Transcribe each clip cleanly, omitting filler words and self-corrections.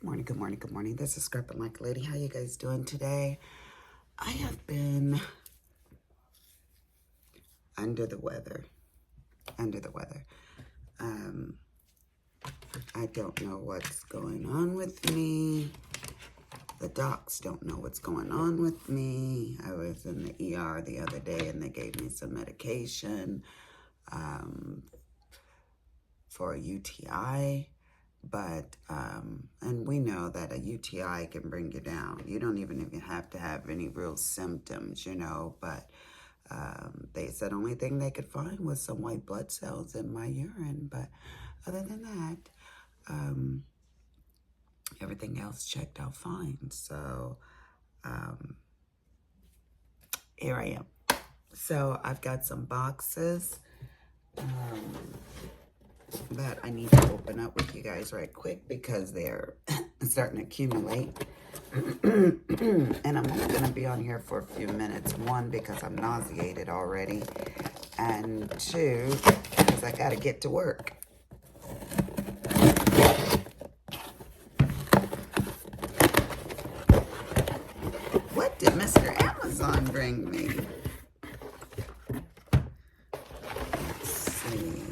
Good morning, good morning, good morning. This is Scraping Like a Lady. How you guys doing today? I have been under the weather. I don't know what's going on with me. The docs don't know what's going on with me. I was in the ER the other day and they gave me some medication for a UTI. But, and we know that a UTI can bring you down. You don't even have to have any real symptoms, you know, but they said only thing they could find was some white blood cells in my urine. But other than that, everything else checked out fine. So, here I am. So I've got some boxes that I need to open up with you guys right quick because they're starting to accumulate. And I'm only going to be on here for a few minutes. One, because I'm nauseated already. And two, because I got to get to work. What did Mr. Amazon bring me? Let's see.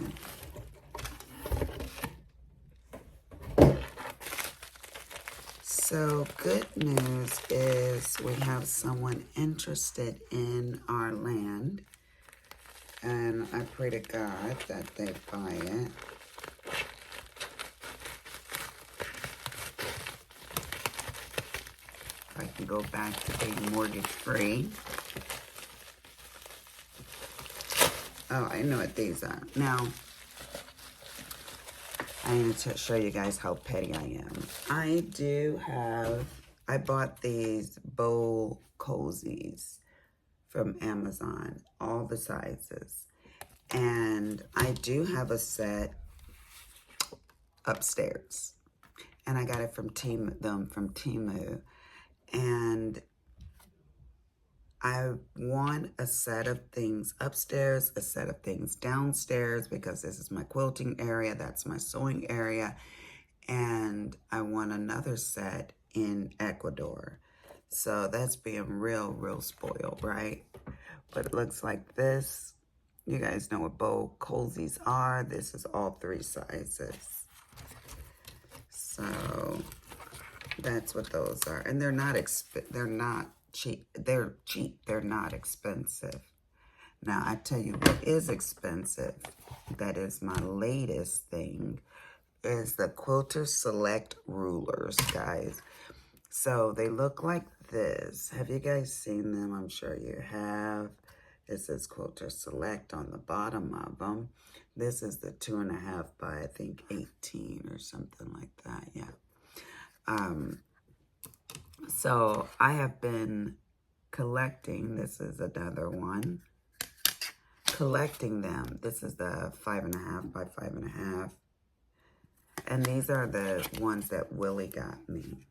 So good news is we have someone interested in our land, and I pray to God that they buy it. I can go back to being mortgage free. Oh, I know what these are. Now, I need to show you guys how petty I am. I bought these bowl cozies from Amazon, all the sizes. And I do have a set upstairs. And I got it from Temu. And I want a set of things upstairs, a set of things downstairs, because this is my quilting area, that's my sewing area, and I want another set in Ecuador. So that's being real spoiled, right? But it looks like this. You guys know what bowl cozies are. This is all 3 sizes. So that's what those are. And they're not cheap. They're cheap. They're not expensive. Now, I tell you what is expensive, that is my latest thing, is the Quilter Select rulers, guys. So they look like this. Have you guys seen them? I'm sure you have. It says Quilter Select on the bottom of them. This is the 2.5 by, I think, 18 or something like that. Yeah. So I have been collecting. This is another one. Collecting them. This is the 5.5 by 5.5. And these are the ones that Willie got me.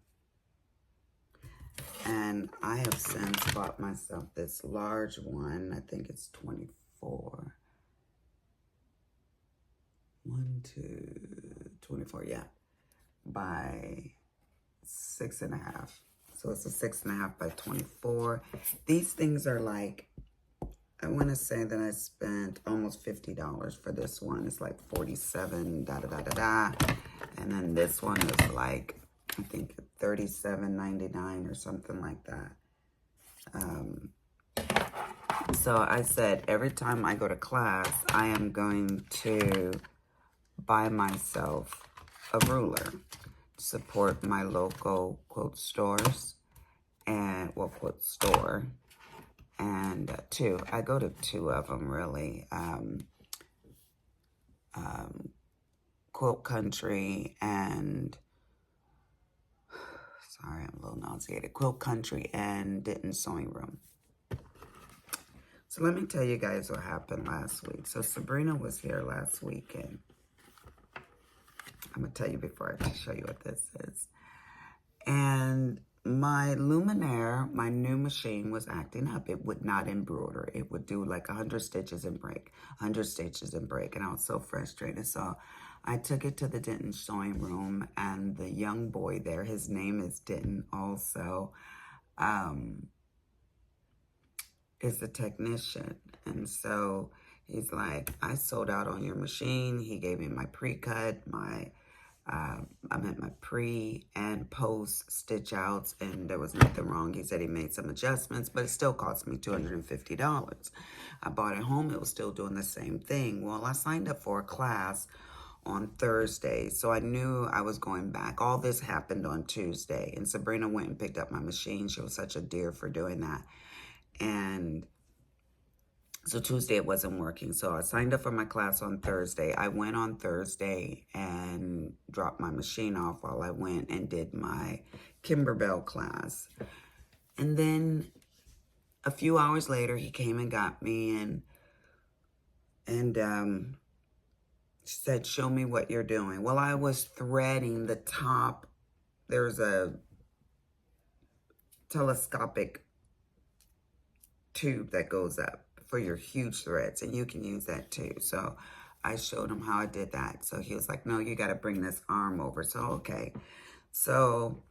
And I have since bought myself this large one. I think it's 24. 24, yeah. By 6.5. So it's a 6.5 by 24. These things are like, I want to say that I spent almost $50 for this one. It's like 47, And then this one is like, I think $37.99 or something like that. So I said every time I go to class, I am going to buy myself a ruler. Support my local quilt stores and, well, quilt store. And I go to 2 of them really. Quilt Country and, sorry, I'm a little nauseated. Quilt Country and Denton Sewing Room. So let me tell you guys what happened last week. So Sabrina was here last weekend. I'm going to tell you before I show you what this is. And my Luminaire, my new machine, was acting up. It would not embroider. It would do like 100 stitches and break, 100 stitches and break. And I was so frustrated. So I took it to the Denton sewing room, and the young boy there, his name is Denton also, is the technician. And so he's like, I sold out on your machine. He gave me my pre-cut, my pre and post stitch outs, and there was nothing wrong. He said he made some adjustments, but it still cost me $250. I bought it home. It was still doing the same thing. Well, I signed up for a class on Thursday, so I knew I was going back. All this happened on Tuesday, and Sabrina went and picked up my machine. She was such a dear for doing that. And so Tuesday it wasn't working. So I signed up for my class on Thursday. I went on Thursday and dropped my machine off while I went and did my Kimberbell class. And then a few hours later, he came and got me and said, show me what you're doing. Well, I was threading the top. There's a telescopic tube that goes up for your huge threads, and you can use that too. So I showed him how I did that. So he was like, no, you got to bring this arm over. So okay, so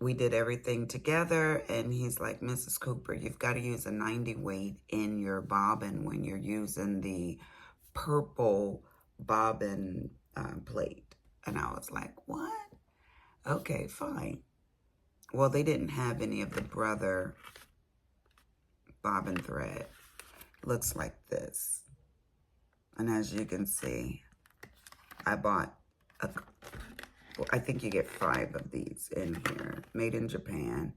we did everything together, and he's like, Mrs. Cooper, you've got to use a 90 weight in your bobbin when you're using the purple bobbin plate. And I was like, what? Okay, fine. Well, they didn't have any of the Brother bobbin thread. Looks like this. And as you can see, I bought I think you get 5 of these in here, made in Japan.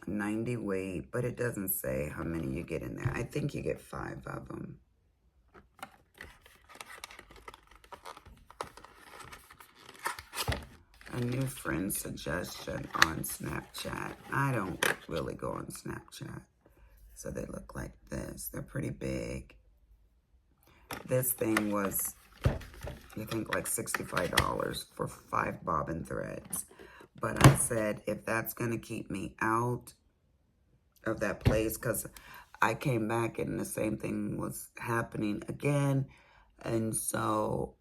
A 90 weight, but it doesn't say how many you get in there. I think you get 5 of them. A new friend suggestion on Snapchat. I don't really go on Snapchat. So they look like this. They're pretty big. This thing was, I think, like $65 for 5 bobbin threads. But I said, if that's going to keep me out of that place, because I came back and the same thing was happening again. And so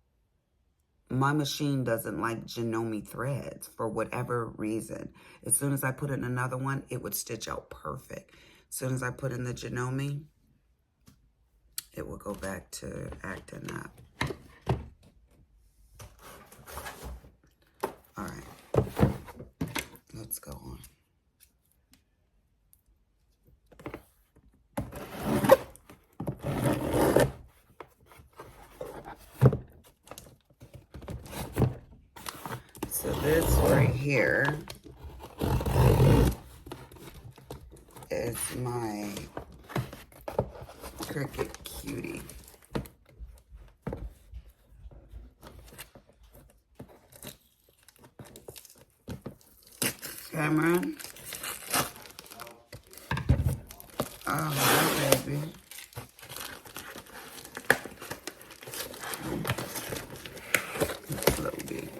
my machine doesn't like Janome threads for whatever reason. As soon as I put in another one, it would stitch out perfect. As soon as I put in the Janome, it will go back to acting up. All right, let's go on. So this right here is my Cricut Cutie. Cameron? Oh, hi, baby. It's a little big.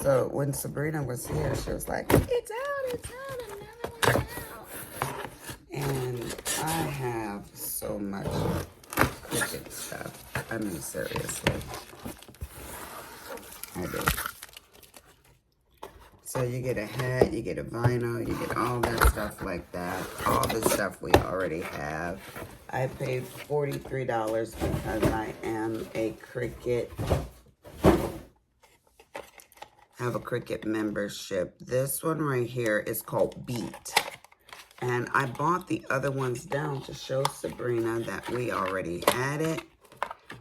So when Sabrina was here, she was like, it's out, another one's out. And I have so much Cricut stuff. I mean, seriously. I do. So you get a hat, you get a vinyl, you get all that stuff like that. All the stuff we already have. I paid $43 because I am a Cricut, have a Cricut membership. This one right here is called Beat. And I bought the other ones down to show Sabrina that we already had it.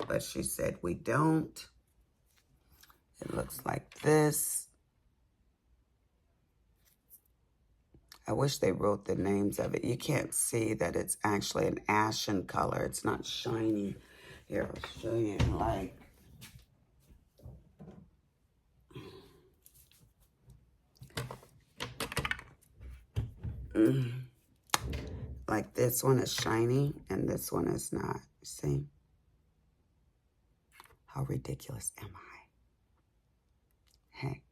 But she said we don't. It looks like this. I wish they wrote the names of it. You can't see that it's actually an ashen color. It's not shiny. Here, I'll show you like. Like this one is shiny and this one is not. See? How ridiculous am I? Hey,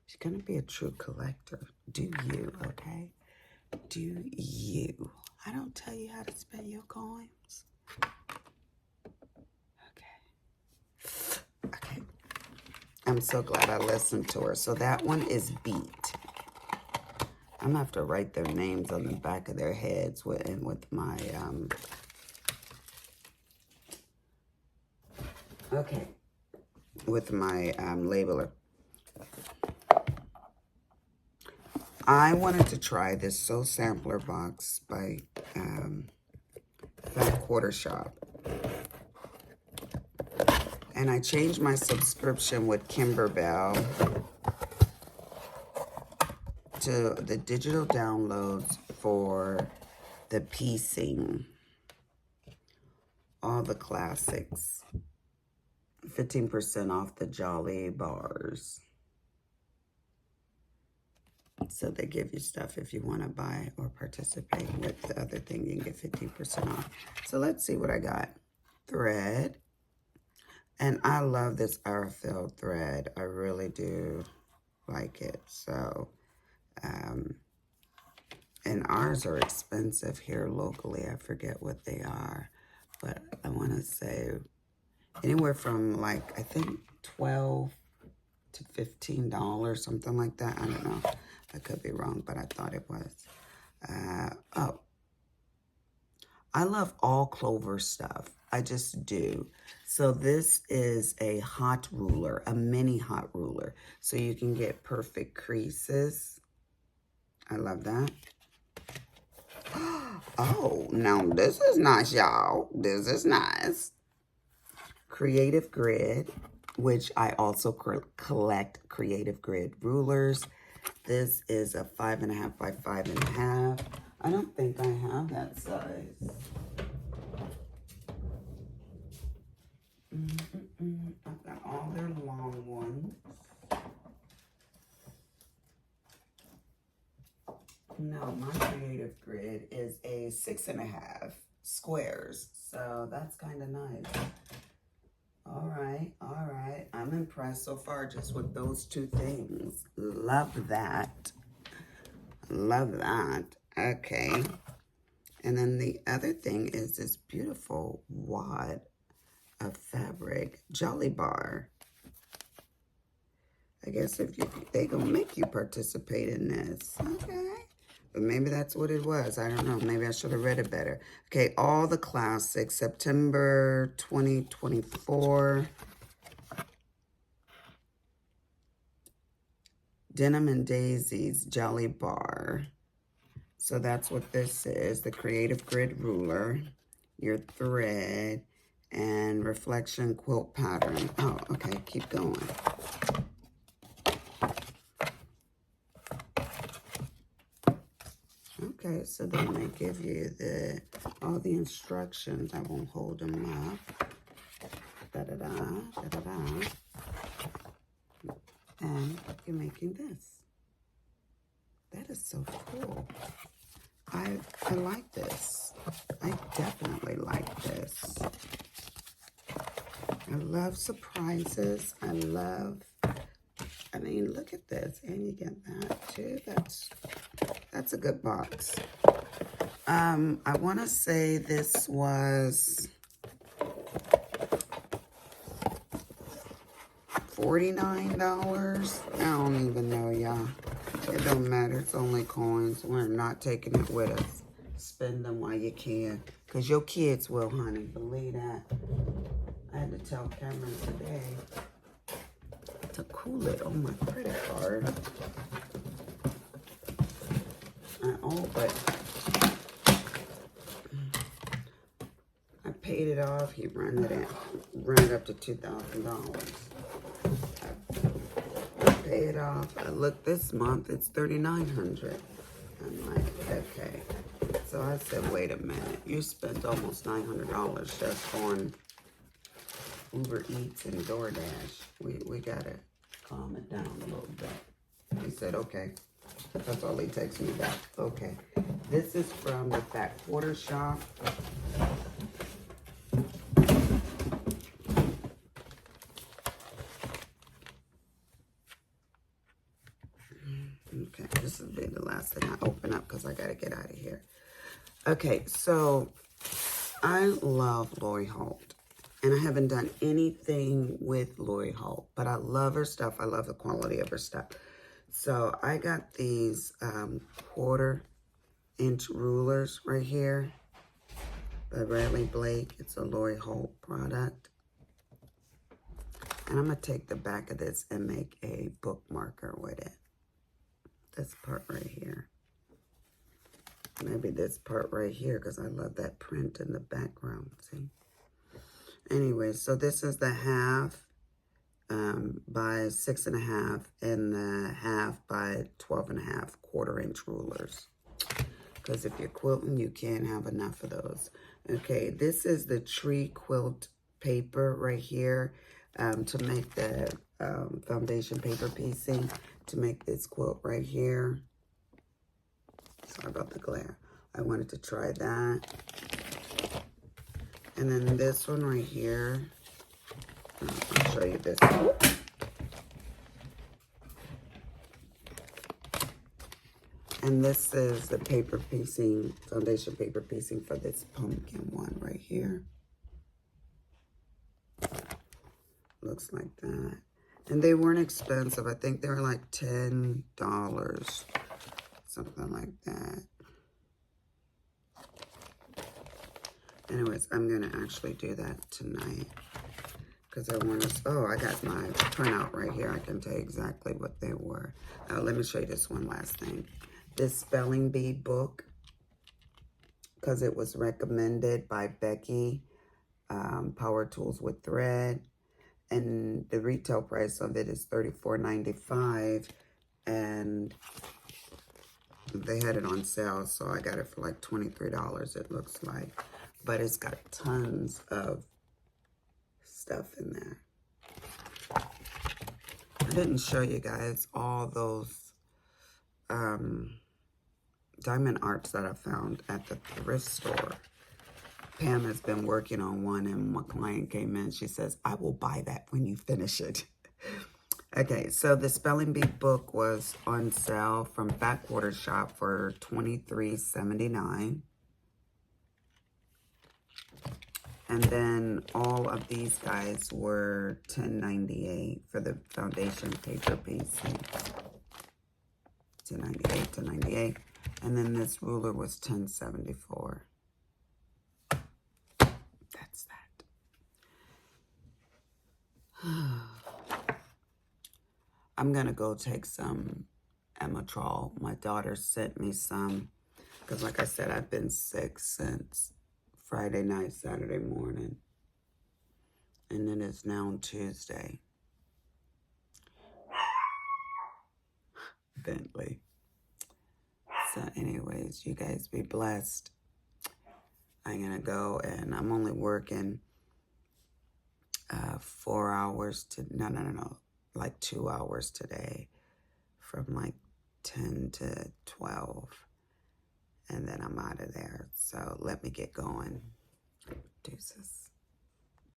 She's going to be a true collector. Do you, okay? Do you. I don't tell you how to spend your coins. Okay. Okay. I'm so glad I listened to her. So that one is Beat. I'm going to have to write their names on the back of their heads with my, okay, with my labeler. I wanted to try this Soul Sampler box by Fat Quarter Shop. And I changed my subscription with Kimberbell to the digital downloads for the piecing. All the classics. 15% off the Jolly bars. So they give you stuff if you want to buy or participate with the other thing. You can get 15% off. So let's see what I got. Thread. And I love this Arafil thread. I really do like it. So, and ours are expensive here locally. I forget what they are. But I want to say anywhere from like, I think $12 to $15, something like that. I don't know. I could be wrong, but I thought it was. Oh, I love all Clover stuff. I just do. So this is a hot ruler, a mini hot ruler. So you can get perfect creases. I love that. Oh, now this is nice, y'all. This is nice. Creative Grid, which I also collect Creative Grid rulers. This is a 5.5 by 5.5. I don't think I have that size. I've got all their long ones. No, my Creative Grid is a 6.5 squares. So that's kind of nice. All right, all right. I'm impressed so far just with those two things. Love that. Love that. Okay. And then the other thing is this beautiful wad of fabric, Jolly Bar. I guess if you, they gonna make you participate in this. Okay. But maybe that's what it was. I don't know. Maybe I should have read it better. Okay, all the classics, September 2024. Denim and Daisies Jolly Bar. So that's what this is. The Creative Grid ruler, your thread, and reflection quilt pattern. Oh, okay, keep going. Okay, so then they give you all the instructions. I won't hold them up. Da-da-da, da-da-da. And you're making this. That is so cool. I like this. I definitely like this. I love surprises. I mean, look at this. And you get that too. That's a good box. I want to say this was $49. I don't even know, y'all. It don't matter. It's only coins. We're not taking it with us. Spend them while you can. Because your kids will, honey. Believe that. I had to tell Cameron today to cool it on my credit card. But I paid it off. He ran it up to $2,000. I pay it off. I look this month, it's $3,900. I'm like, okay. So I said, wait a minute. You spent almost $900 just on Uber Eats and DoorDash. We gotta calm it down a little bit. He said, okay. That's all he takes me back. Okay. This is from the Fat Quarter Shop. and I open up because I got to get out of here. Okay, so I love Lori Holt. And I haven't done anything with Lori Holt, but I love her stuff. I love the quality of her stuff. So I got these 1/4-inch rulers right here by Bradley Blake. It's a Lori Holt product. And I'm going to take the back of this and make a bookmarker with it. This part right here. Maybe this part right here because I love that print in the background. See? Anyway, so this is the 1/2 by 6.5 and the 1/2 by 12.5 1/4-inch rulers. Because if you're quilting, you can't have enough of those. Okay, this is the tree quilt paper right here to make the foundation paper piecing to make this quilt right here. Sorry about the glare. I wanted to try that. And then this one right here. I'll show you this. And this is the paper piecing, foundation paper piecing for this pumpkin one right here. Looks like that. And they weren't expensive. I think they were like $10. Something like that. Anyways, I'm going to actually do that tonight. Because I want to... Oh, I got my printout right here. I can tell you exactly what they were. Let me show you this one last thing. This spelling bee book. Because it was recommended by Becky. Power Tools with Thread. And the retail price of it is $34.95. And they had it on sale, so I got it for like $23, it looks like. But it's got tons of stuff in there. I didn't show you guys all those diamond arts that I found at the thrift store. Pam has been working on one, and my client came in. She says, I will buy that when you finish it. Okay, so the spelling bee book was on sale from Fat Quarter Shop for $23.79. And then all of these guys were $10.98 for the foundation paper piecing. $10.98. And then this ruler was $10.74. That's that. I'm going to go take some Emmetrol. My daughter sent me some. Because like I said, I've been sick since Friday night, Saturday morning. And it is now Tuesday. Bentley. So anyways, you guys be blessed. I'm going to go, and I'm only working 4 hours to, no, like 2 hours today from like 10 to 12. And then I'm out of there. So let me get going. Deuces.